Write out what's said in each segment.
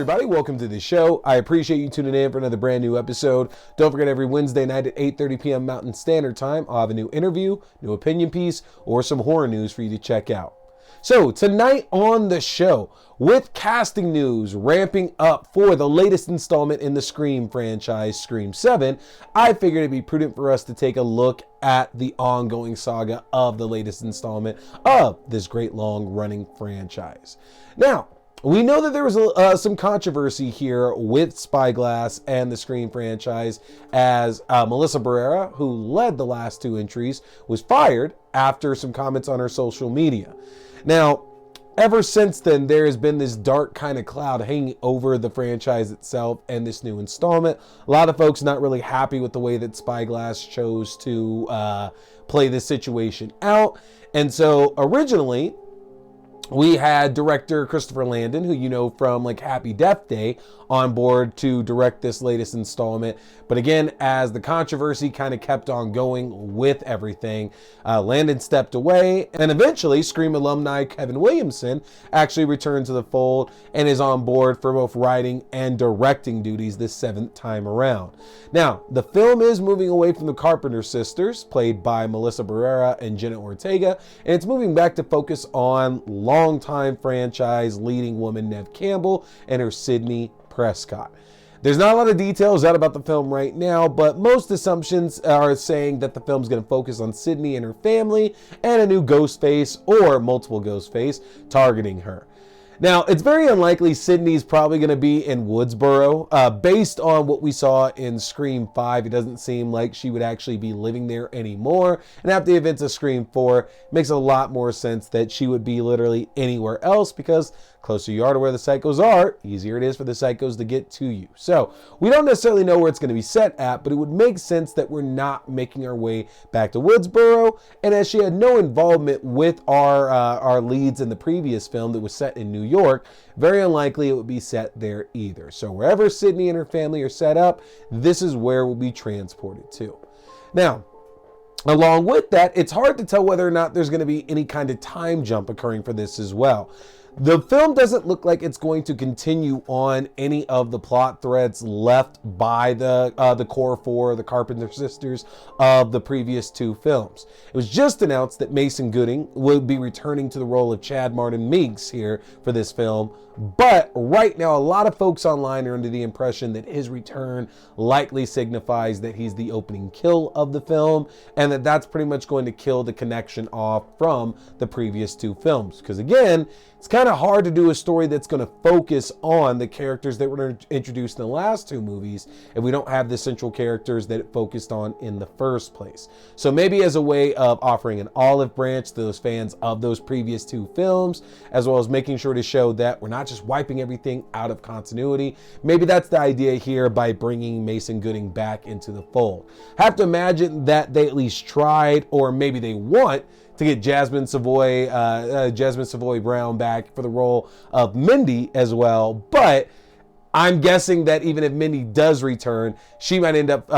everybody, welcome to the show. I appreciate you tuning in for another brand new episode. Don't forget, every Wednesday night at 8:30 p.m. Mountain Standard Time, I'll have a new interview, new opinion piece, or some horror news for you to check out. So tonight on the show, with casting news ramping up for the latest installment in the Scream franchise, Scream 7, I figured it'd be prudent for us to take a look at the ongoing saga of the latest installment of this great long-running franchise. Now, we know that there was some controversy here with Spyglass and the Scream franchise, as Melissa Barrera, who led the last two entries, was fired after some comments on her social media. Now, ever since then, there has been this dark kind of cloud hanging over the franchise itself and this new installment. A lot of folks not really happy with the way that Spyglass chose to play this situation out. And so originally, we had director Christopher Landon, who you know from like Happy Death Day, on board to direct this latest installment. But again, as the controversy kind of kept on going with everything, Landon stepped away, and eventually Scream alumni Kevin Williamson actually returned to the fold and is on board for both writing and directing duties this seventh time around. Now, the film is moving away from the Carpenter sisters, played by Melissa Barrera and Jenna Ortega, and it's moving back to focus on longtime franchise leading woman Neve Campbell and her Sydney Prescott. There's not a lot of details out about the film right now, but most assumptions are saying that the film's going to focus on Sydney and her family and a new Ghostface or multiple Ghostface targeting her. Now, it's very unlikely Sydney's probably going to be in Woodsboro. Based on what we saw in Scream 5, it doesn't seem like she would actually be living there anymore. And after the events of Scream 4, it makes a lot more sense that she would be literally anywhere else, because closer you are to where the psychos are, easier it is for the psychos to get to you. So we don't necessarily know where it's going to be set at, but it would make sense that we're not making our way back to Woodsboro. And as she had no involvement with our leads in the previous film that was set in New York, very unlikely it would be set there either. So wherever Sydney and her family are set up, this is where we'll be transported to. Now, along with that, it's hard to tell whether or not there's going to be any kind of time jump occurring for this as well. The film doesn't look like it's going to continue on any of the plot threads left by the core four, the Carpenter sisters, of the previous two films. It was just announced that Mason Gooding will be returning to the role of Chad Martin Meeks here for this film, but right now a lot of folks online are under the impression that his return likely signifies that he's the opening kill of the film, and that that's pretty much going to kill the connection off from the previous two films. Because again, it's kind of hard to do a story that's going to focus on the characters that were introduced in the last two movies if we don't have the central characters that it focused on in the first place. So maybe as a way of offering an olive branch to those fans of those previous two films, as well as making sure to show that we're not just wiping everything out of continuity. Maybe that's the idea here by bringing Mason Gooding back into the fold. Have to imagine that they at least tried, or maybe they want, to get Jasmine Savoy Brown back for the role of Mindy as well. But I'm guessing that even if Mindy does return, she might end up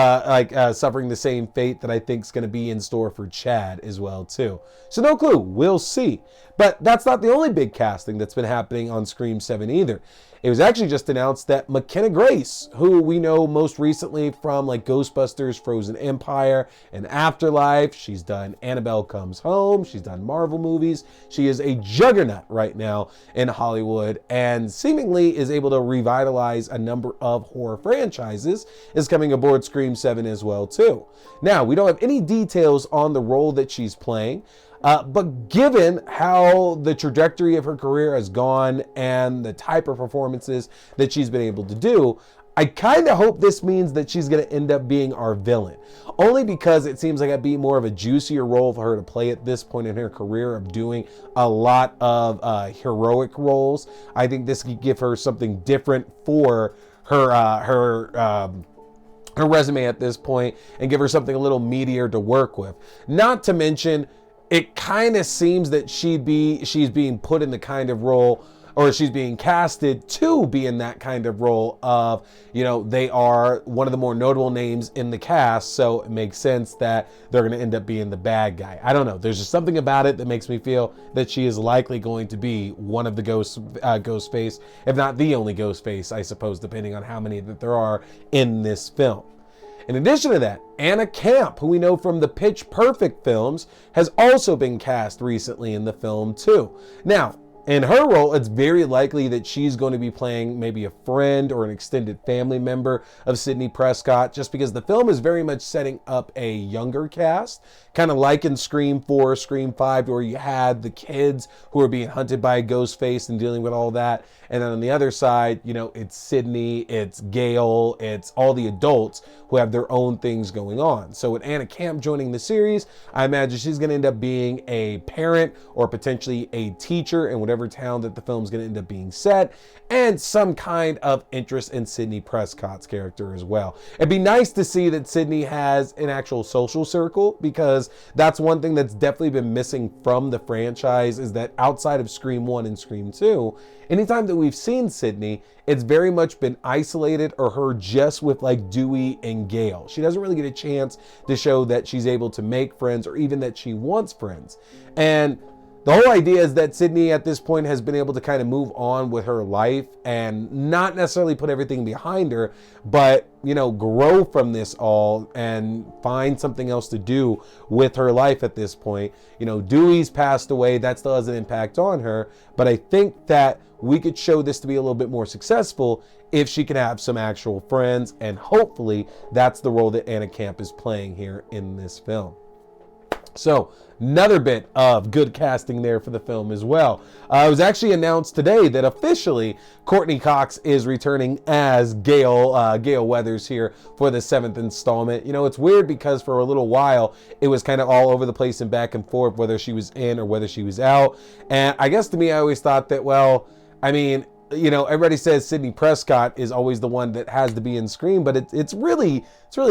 suffering the same fate that I think is going to be in store for Chad as well too. So no clue, we'll see. But that's not the only big casting that's been happening on Scream 7 either. It was actually just announced that McKenna Grace, who we know most recently from like Ghostbusters, Frozen Empire, and Afterlife. She's done Annabelle Comes Home. She's done Marvel movies. She is a juggernaut right now in Hollywood, and seemingly is able to revitalize a number of horror franchises, is coming aboard Scream 7 as well too. Now, we don't have any details on the role that she's playing. But given how the trajectory of her career has gone and the type of performances that she's been able to do, I kind of hope this means that she's going to end up being our villain. Only because it seems like it'd be more of a juicier role for her to play at this point in her career of doing a lot of heroic roles. I think this could give her something different for her resume at this point and give her something a little meatier to work with. Not to mention, it kind of seems that she's being put in the kind of role or she's being casted to be in that kind of role of, they are one of the more notable names in the cast, so it makes sense that they're going to end up being the bad guy. I don't know. There's just something about it that makes me feel that she is likely going to be one of the Ghostface, if not the only Ghostface, I suppose, depending on how many that there are in this film. In addition to that, Anna Camp, who we know from the Pitch Perfect films, has also been cast recently in the film too. Now, in her role, it's very likely that she's going to be playing maybe a friend or an extended family member of Sidney Prescott, just because the film is very much setting up a younger cast, kind of like in Scream 4, Scream 5, where you had the kids who are being hunted by a ghost face and dealing with all that. And then on the other side, it's Sidney, it's Gail, it's all the adults who have their own things going on. So with Anna Camp joining the series, I imagine she's going to end up being a parent or potentially a teacher in whatever town that the film's going to end up being set, and some kind of interest in Sidney Prescott's character as well. It'd be nice to see that Sidney has an actual social circle, because that's one thing that's definitely been missing from the franchise, is that outside of Scream 1 and Scream 2, anytime that we've seen Sidney, it's very much been isolated or her just with like Dewey and Gail. She doesn't really get a chance to show that she's able to make friends or even that she wants friends. And the whole idea is that Sidney at this point has been able to kind of move on with her life and not necessarily put everything behind her, but, grow from this all and find something else to do with her life at this point. Dewey's passed away. That still has an impact on her. But I think that we could show this to be a little bit more successful if she can have some actual friends. And hopefully that's the role that Anna Camp is playing here in this film. So another bit of good casting there for the film as well. It was actually announced today that officially Courtney Cox is returning as Gail Weathers here for the 7th installment. It's weird because for a little while it was kind of all over the place and back and forth whether she was in or whether she was out. And I guess to me, I always thought that, everybody says Sidney Prescott is always the one that has to be in Scream, but it's really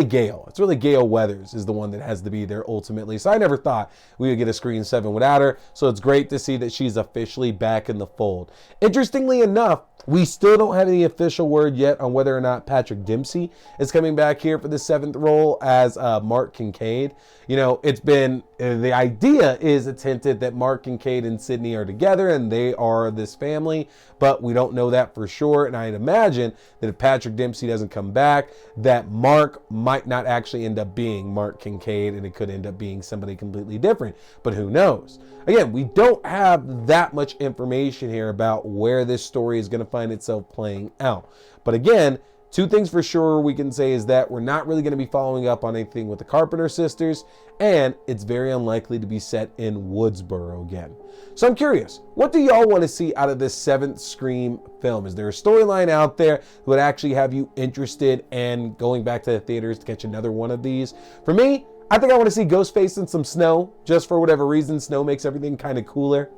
Gail. It's really Gail Weathers is the one that has to be there ultimately. So I never thought we would get a Scream 7 without her. So it's great to see that she's officially back in the fold. Interestingly enough, we still don't have any official word yet on whether or not Patrick Dempsey is coming back here for the 7th role as Mark Kincaid. It's been, the idea is it's hinted that Mark Kincaid and Sidney are together and they are this family, but we don't know that for sure. And I'd imagine that if Patrick Dempsey doesn't come back, that Mark might not actually end up being Mark Kincaid and it could end up being somebody completely different, but who knows? Again, we don't have that much information here about where this story is going to find itself playing out. But again, two things for sure we can say is that we're not really going to be following up on anything with the Carpenter sisters, and it's very unlikely to be set in Woodsboro again. So I'm curious, what do y'all want to see out of this 7th Scream film? Is there a storyline out there that would actually have you interested in going back to the theaters to catch another one of these? For me, I think I want to see Ghostface in some snow, just for whatever reason. Snow makes everything kind of cooler.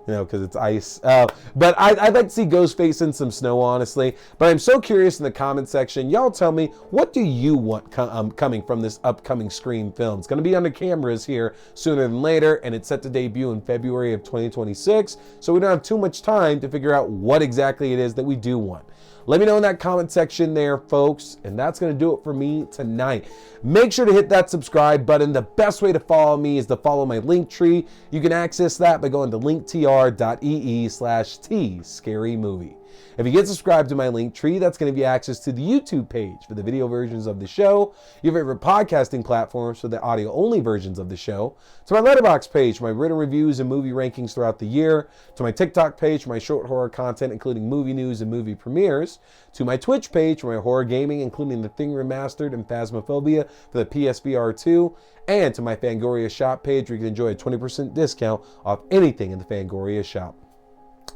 Because it's ice. But I'd like to see Ghostface in some snow, honestly. But I'm so curious in the comment section. Y'all tell me, what do you want coming from this upcoming Scream film? It's going to be under cameras here sooner than later, and it's set to debut in February of 2026. So we don't have too much time to figure out what exactly it is that we do want. Let me know in that comment section there, folks. And that's going to do it for me tonight. Make sure to hit that subscribe button. The best way to follow me is to follow my link tree. You can access that by going to linktr.ee/tscarymovie. If you get subscribed to my link tree, that's going to give you access to the YouTube page for the video versions of the show, your favorite podcasting platforms for the audio-only versions of the show, to my Letterboxd page for my written reviews and movie rankings throughout the year, to my TikTok page for my short horror content, including movie news and movie premieres, to my Twitch page for my horror gaming, including The Thing Remastered and Phasmophobia for the PSVR 2, and to my Fangoria shop page where you can enjoy a 20% discount off anything in the Fangoria shop.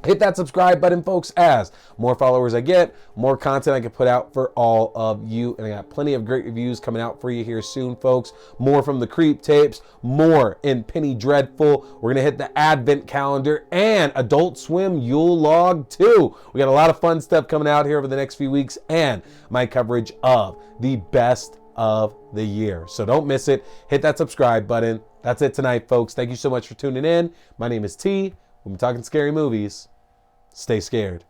Hit that subscribe button, folks, as more followers I get, more content I can put out for all of you. And I got plenty of great reviews coming out for you here soon, folks. More from the Creep Tapes, more in Penny Dreadful. We're going to hit the Advent calendar and Adult Swim Yule Log 2. We got a lot of fun stuff coming out here over the next few weeks, and my coverage of the best of the year. So don't miss it. Hit that subscribe button. That's it tonight, folks. Thank you so much for tuning in. My name is T. We'll be talking scary movies Stay scared.